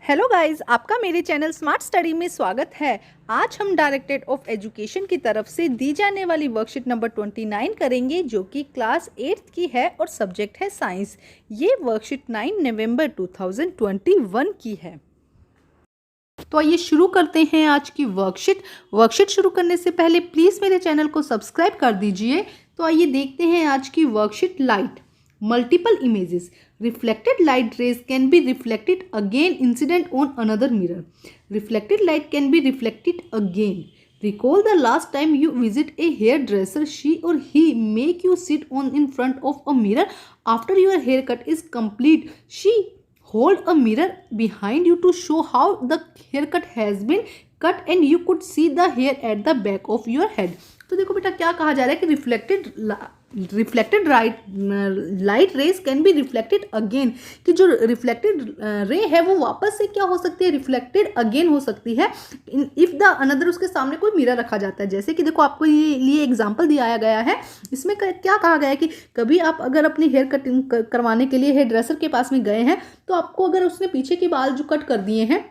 Hello guys, आपका मेरे channel smart study में स्वागत है। आज हम डायरेक्टरेट ऑफ एजुकेशन की तरफ से दी जाने वाली वर्कशीट नंबर 29 करेंगे, जो कि क्लास 8 की है और सब्जेक्ट है साइंस। ये वर्कशीट 9 नवंबर 2021 की है। तो आइए शुरू करते हैं आज की वर्कशीट शुरू करने से पहले प्लीज़ मेरे चैनल को सब्सक्राइब कर दीजिए। तो आइए देखते हैं आज की worksheet. Light multiple images. Reflected light rays can be reflected again incident on another mirror. Reflected light can be reflected again. Recall the last time you visit a hairdresser. She or he make you sit on in front of a mirror after your haircut is complete. She hold a mirror behind you to show how the haircut has been cut and you could see the hair at the back of your head. तो देखो बेटा, क्या कहा जा रहा है कि reflected light rays can be reflected again, कि जो रिफ्लेक्टेड रे है वो वापस से क्या हो सकती है, रिफ्लेक्टेड अगेन हो सकती है इफ द अनदर, उसके सामने कोई मिरर रखा जाता है। जैसे कि देखो, आपको ये लिए एग्जांपल दिया गया है। इसमें क्या कहा गया है कि कभी आप अगर अपनी हेयर कटिंग करवाने के लिए हेयर ड्रेसर के पास में गए हैं, तो आपको अगर उसने पीछे के बाल जो कट कर दिए हैं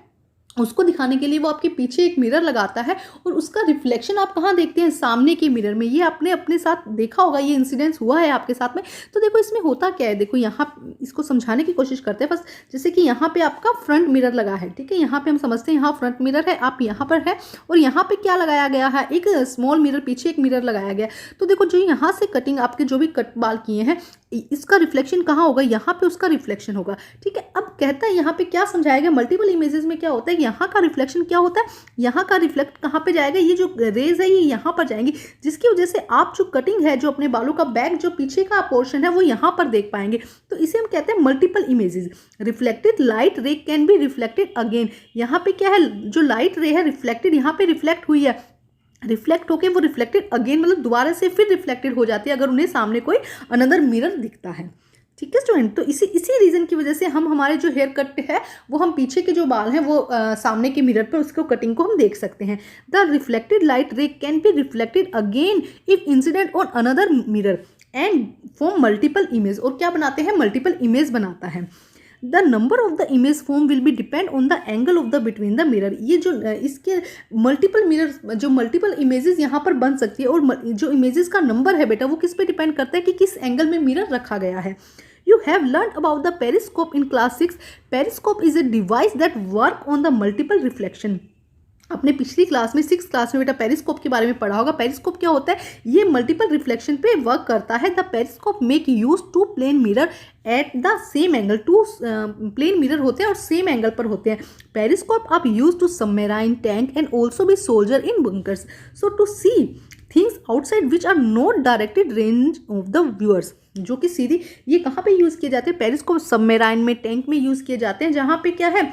उसको दिखाने के लिए वो आपके पीछे एक मिरर लगाता है और उसका रिफ्लेक्शन आप कहाँ देखते हैं, सामने के मिरर में। ये आपने अपने साथ देखा होगा, ये इंसिडेंस हुआ है आपके साथ में। तो देखो इसमें होता क्या है, देखो यहाँ इसको समझाने की कोशिश करते हैं बस। जैसे कि यहाँ पे आपका फ्रंट मिरर लगा है, ठीक है, यहाँ पे हम समझते हैं यहाँ फ्रंट मिरर है, आप यहाँ पर है और यहाँ पे क्या लगाया गया है, एक स्मॉल मिरर, पीछे एक मिरर लगाया गया। तो देखो जो यहाँ से कटिंग आपके जो भी कट बाल किए हैं, इसका रिफ्लेक्शन कहाँ होगा, यहाँ पे उसका रिफ्लेक्शन होगा, ठीक है। अब कहता है यहाँ पे क्या समझाया गया, मल्टीपल इमेजेस में क्या होता है, यहाँ का रिफ्लेक्शन क्या होता है, यहाँ का रिफ्लेक्ट कहाँ पे जाएगा, ये जो रेज है ये यहाँ पर जाएंगी, जिसकी वजह से आप जो कटिंग है, जो अपने बालों का बैक जो पीछे का पोर्शन है वो यहाँ पर देख पाएंगे। तो इसे हम कहते हैं मल्टीपल इमेजेस। रिफ्लेक्टेड लाइट रे कैन बी रिफ्लेक्टेड अगेन। यहाँ पे क्या है, जो लाइट रे है रिफ्लेक्टेड, यहाँ पे रिफ्लेक्ट हुई है, रिफ्लेक्ट होके वो रिफ्लेक्टेड अगेन मतलब दोबारा से फिर रिफ्लेक्टेड हो जाती है अगर उन्हें सामने कोई अनदर मिरर दिखता है, ठीक है स्टूडेंट। तो इसी रीजन की वजह से हम हमारे जो हेयर कट है वो हम पीछे के जो बाल हैं वो सामने के मिरर पर उसको कटिंग को हम देख सकते हैं। द रिफ्लेक्टेड लाइट रे can be reflected again if incident on another mirror and form multiple image. और क्या बनाते हैं, मल्टीपल इमेज बनाता है। The number of the image form will be depend on the angle of the between the mirror. ये जो इसके multiple mirror, जो मल्टीपल इमेजेस यहाँ पर बन सकती है, और जो इमेजेस का नंबर है बेटा वो किस पे डिपेंड करता है कि किस एंगल में मिरर रखा गया है। You have learned about the periscope in class 6. Periscope is a device that work on the multiple reflection. अपने पिछली क्लास में 6th क्लास में बेटा पेरिस्कोप के बारे में पढ़ा होगा। पेरिस्कोप क्या होता है, ये मल्टीपल रिफ्लेक्शन पे वर्क करता है। The periscope make use two plane mirror at the same angle. Two plane mirror होते हैं और सेम एंगल पर होते हैं। पेरिस्कोप आप use to submarine tank and also be soldier in bunkers, so to see things outside which are not directed range of the viewers. जो कि सीधी ये कहाँ पे यूज़ किए जाते हैं, पेरिस्कोप सबमरीन में, टैंक में यूज़ किए जाते हैं, जहाँ पे क्या है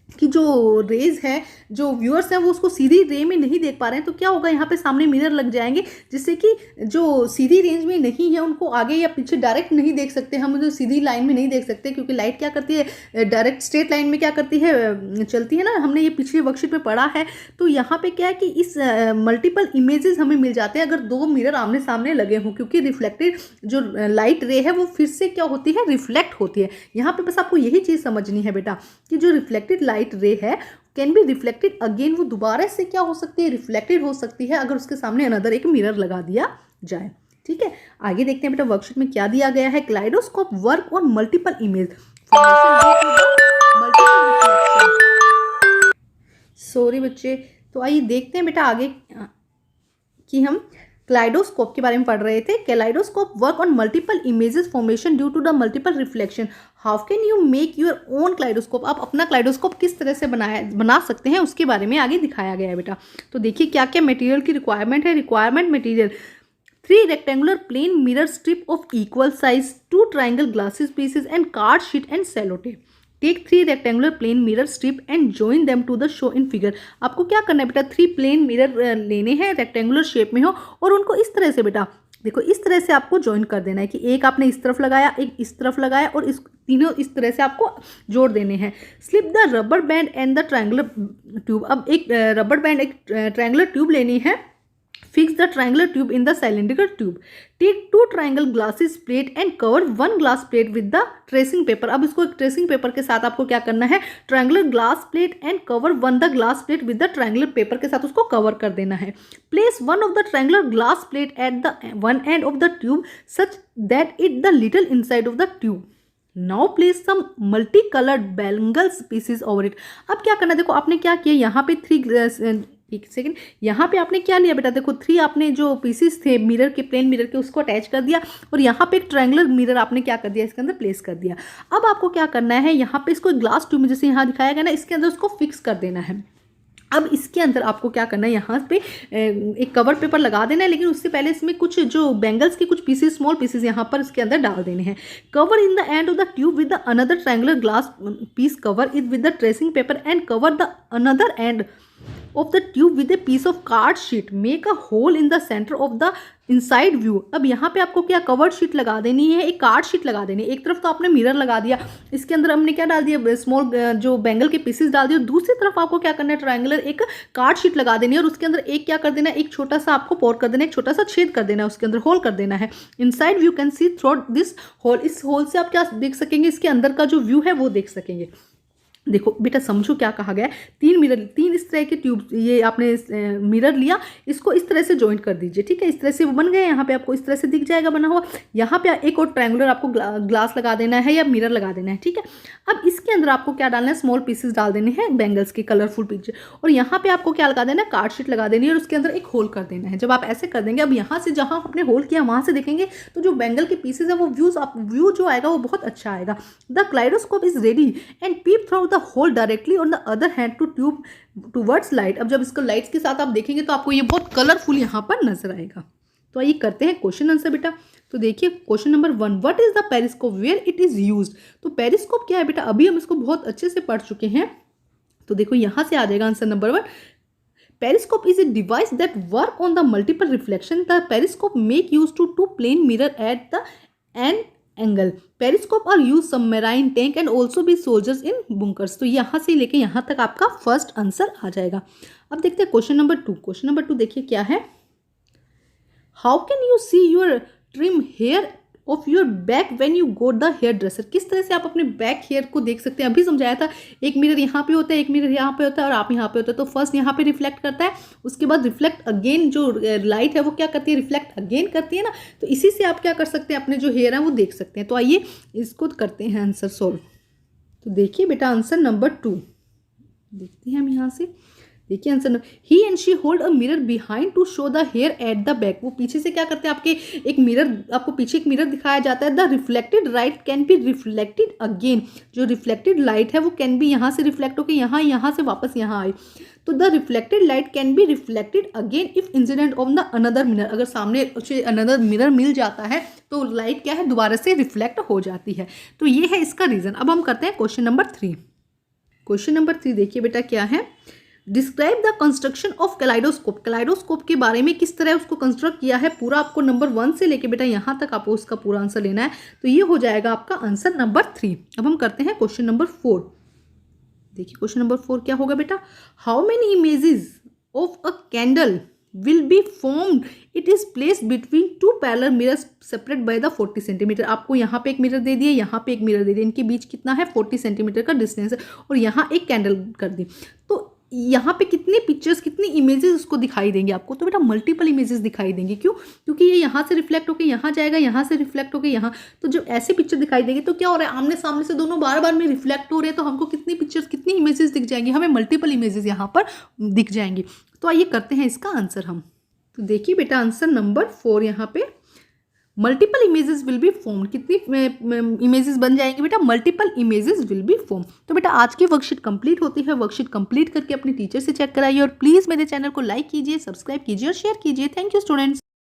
कि जो रेज है, जो व्यूअर्स हैं वो उसको सीधी रे में नहीं देख पा रहे हैं। तो क्या होगा, यहाँ पे सामने मिरर लग जाएंगे, जिससे कि जो सीधी रेंज में नहीं है उनको आगे या पीछे डायरेक्ट नहीं देख सकते, हम जो सीधी लाइन में नहीं देख सकते, क्योंकि लाइट क्या करती है, डायरेक्ट स्ट्रेट लाइन में क्या करती है, चलती है ना, हमने ये पिछले वर्कशीट में पढ़ा है। तो यहाँ पे क्या है कि इस मल्टीपल इमेजेस हमें मिल जाते हैं अगर दो मिरर आमने सामने लगे हों, क्योंकि रिफ्लेक्टेड जो लाइट रे है वो फिर से क्या होती है, रिफ्लेक्ट होती है। यहाँ पे बस आपको यही चीज़ समझनी है बेटा कि जो रिफ्लेक्टेड लाइट रे है कैन बी रिफ्लेक्टेड अगेन, वो दोबारा से क्या हो सकती है, रिफ्लेक्टेड हो सकती है अगर उसके सामने अनदर एक मिरर लगा दिया जाए, ठीक है। आगे देखते हैं बेटा वर्कशीट में क्या दिया गया है। Kaleidoscope work on multiple image, sorry बच्चे। तो आइए देखते हैं बेटा आगे कि हम क्लाइडोस्कोप के बारे में पढ़ रहे थे। Kaleidoscope work on multiple images formation due to the multiple reflection. How can you make your own kaleidoscope. आप अपना क्लाइडोस्कोप किस तरह से बना सकते हैं उसके बारे में आगे दिखाया गया है बेटा। तो देखिए क्या क्या मटेरियल की रिक्वायरमेंट है। Requirement material 3 rectangular plain mirror strip of equal size, 2 triangle glasses pieces and card sheet and sellotape. Take 3 rectangular plain mirror strip and join them to the show in figure. आपको क्या करना है बेटा, 3 plane mirror लेने हैं, rectangular shape में हो, और उनको इस तरह से बेटा देखो इस तरह से आपको ज्वाइन कर देना है कि एक आपने इस तरफ लगाया, एक इस तरफ लगाया, और इस तीनों इस तरह से आपको जोड़ देने हैं। Slip the rubber band and the triangular tube. अब एक रबर बैंड, एक ट्रायंगुलर ट्यूब लेनी है Fix the triangular tube in the cylindrical tube. Take 2 triangle glasses plate and cover 1 glass plate with the tracing paper. अब इसको एक tracing paper के साथ आपको क्या करना है, triangular glass plate and cover one the glass plate with the triangular paper के साथ उसको कवर कर देना है. Place one of the triangular glass plate at the one end of the tube such that it the little inside of the tube. Now place some multi coloured bangles pieces over it. अब क्या करना है, देखो आपने क्या किया, यहाँ पे 3 एक सेकेंड, यहाँ पे आपने क्या लिया बेटा, देखो 3 आपने जो पीसेस थे मिरर के, प्लेन मिरर के, उसको अटैच कर दिया और यहाँ पे एक ट्रायंगुलर मिरर आपने क्या कर दिया, इसके अंदर प्लेस कर दिया. अब आपको क्या करना है, यहाँ पे इसको ग्लास ट्यूब में जैसे यहाँ दिखाया गया ना, इसके अंदर उसको फिक्स कर देना है. अब इसके अंदर आपको क्या करना है, यहाँ पे एक कवर पेपर लगा देना है, लेकिन उससे पहले इसमें कुछ जो बैंगल्स के कुछ पीसेस, स्मॉल पीसेस यहाँ पर इसके अंदर डाल देने हैं. Cover in the end of the tube with the another triangular glass piece, cover it with the tracing paper and cover the another end of the tube with a piece of card sheet. Make a hole in the center of the inside view. अब यहाँ पे आपको क्या covered sheet लगा देनी है, एक card sheet लगा देनी है. एक तरफ तो आपने मिरर लगा दिया, इसके अंदर हमने क्या डाल दिया, स्मॉल जो बैंगल के पीसेस डाल दिए. दूसरी तरफ आपको क्या करना है, ट्रायंगुलर एक कार्ड शीट लगा देनी है और उसके अंदर एक क्या कर देना है, एक छोटा सा आपको पोर कर देना है, एक छोटा सा छेद कर देना है, उसके अंदर होल कर देना है. Inside view can see through this hole. इस होल से आप क्या देख सकेंगे, इसके अंदर का जो व्यू है वो देख सकेंगे. देखो बेटा समझो क्या कहा गया है, 3 मिरर, 3 इस तरह के ट्यूब, ये आपने मिरर लिया, इसको इस तरह से जॉइंट कर दीजिए. ठीक है, इस तरह से वो बन गए. यहाँ पे आपको इस तरह से दिख जाएगा बना हुआ. यहाँ पे एक और ट्रायंगुलर आपको ग्लास लगा देना है या मिरर लगा देना है. ठीक है, अब इसके अंदर आपको क्या डालना है, स्मॉल पीसेस डाल देने हैं बैंगल्स के, कलरफुल पिक्चर, और यहाँ पे आपको क्या लगा देना है, कार्ड शीट लगा देनी है और उसके अंदर एक होल कर देना है. जब आप ऐसे कर देंगे, अब यहाँ से जहाँ आपने होल किया वहाँ से देखेंगे तो जो बैंगल के पीसेस है वो व्यू जो आएगा वो बहुत अच्छा आएगा. The kaleidoscope is ready and peep through the hole directly on the other hand to tube towards light. अब जब इसको लाइट्स के साथ आप देखेंगे तो आपको ये बहुत कलरफुल यहाँ पर नजर आएगा. तो आइए करते हैं क्वेश्चन आंसर बेटा. तो देखिए question number 1, what is the periscope, where it is used. तो पेरिस्कोप क्या है बेटा, अभी हम इसको बहुत अच्छे से पढ़ चुके हैं. तो देखो यहाँ से आ जाएगा answer number 1. Periscope is a device that work on the multiple reflection. The periscope make use to two plane mirror at the an angle. Periscope are used submarine tank and also be soldiers in bunkers. तो यहाँ से लेके यहाँ तक आपका first answer आ जाएगा. अब देखते हैं क्वेश्चन नंबर 2. क्वेश्चन नंबर 2 देखिए क्या है. How can you see your trim hair off your back when you go the hairdresser. किस तरह से आप अपने बैक हेयर को देख सकते हैं, अभी समझाया था. एक मिरर यहाँ पे होता है, एक मिरर यहाँ पे होता है और आप यहाँ पे होता है. तो फर्स्ट यहाँ पे रिफ्लेक्ट करता है, उसके बाद रिफ्लेक्ट अगेन, जो लाइट है वो क्या करती है, रिफ्लेक्ट अगेन करती है ना. तो इसी से आप क्या कर सकते हैं, अपने जो हेयर है वो देख सकते हैं. तो आइए इसको करते हैं आंसर सॉल्व. तो देखिए बेटा आंसर नंबर 2 देखते हैं हम यहाँ से. देखिए answer, he and she hold a mirror behind to show the hair at the back. वो पीछे से क्या करते हैं, आपके एक मिरर, आपको पीछे एक मिरर दिखाया जाता है. The reflected light can be reflected again. जो रिफ्लेक्टेड लाइट है वो कैन बी यहाँ से रिफ्लेक्ट होकर यहाँ से वापस यहाँ आई. तो the reflected light can be reflected again if incident on the another mirror. अगर सामने अनदर मिरर मिल जाता है तो लाइट क्या है, दोबारा से रिफ्लेक्ट हो जाती है. तो ये है इसका रीजन. अब हम करते हैं क्वेश्चन नंबर 3. क्वेश्चन नंबर 3 देखिए बेटा क्या है. Describe the construction of kaleidoscope. Kaleidoscope के बारे में किस तरह उसको कंस्ट्रक्ट किया है, पूरा आपको नंबर 1 से लेके बेटा यहाँ तक आपको उसका पूरा आंसर लेना है. तो ये हो जाएगा आपका आंसर नंबर 3. अब हम करते हैं क्वेश्चन नंबर 4. देखिए क्वेश्चन नंबर 4 क्या होगा बेटा. How many images of a candle will be formed. It is placed between two parallel mirrors separate by the 40 centimetre. आपको यहाँ पे एक मिरर दे दिया, यहाँ पे एक मिरर दे दिया, इनके बीच कितना है 40 सेंटीमीटर का डिस्टेंस है और यहाँ एक कैंडल कर दी. तो यहाँ पे कितने पिक्चर्स, कितनी इमेजेस उसको दिखाई देंगे आपको. तो बेटा मल्टीपल इमेजेस दिखाई देंगे. क्यों, क्योंकि ये यहाँ से रिफ्लेक्ट होकर यहाँ जाएगा, यहाँ से रिफ्लेक्ट होकर यहाँ. तो जब ऐसे पिक्चर दिखाई देंगे तो क्या हो रहा है, आमने सामने से दोनों बार बार में रिफ्लेक्ट हो रहे हैं. तो हमको कितनी पिक्चर्स, कितनी इमेजेस दिख जाएंगी, हमें मल्टीपल इमेजेस यहाँ पर दिख जाएंगी. तो आइए करते हैं इसका आंसर हम. तो देखिए बेटा आंसर नंबर 4 यहाँ पे multiple images will be form. कितनी इमेजेस बन जाएंगे बेटा, multiple images will be form. तो बेटा आज की वर्कशीट कंप्लीट होती है. वर्कशीट कंप्लीट करके अपने टीचर से चेक कराइए और प्लीज़ मेरे चैनल को लाइक कीजिए, सब्सक्राइब कीजिए और शेयर कीजिए. Thank you students.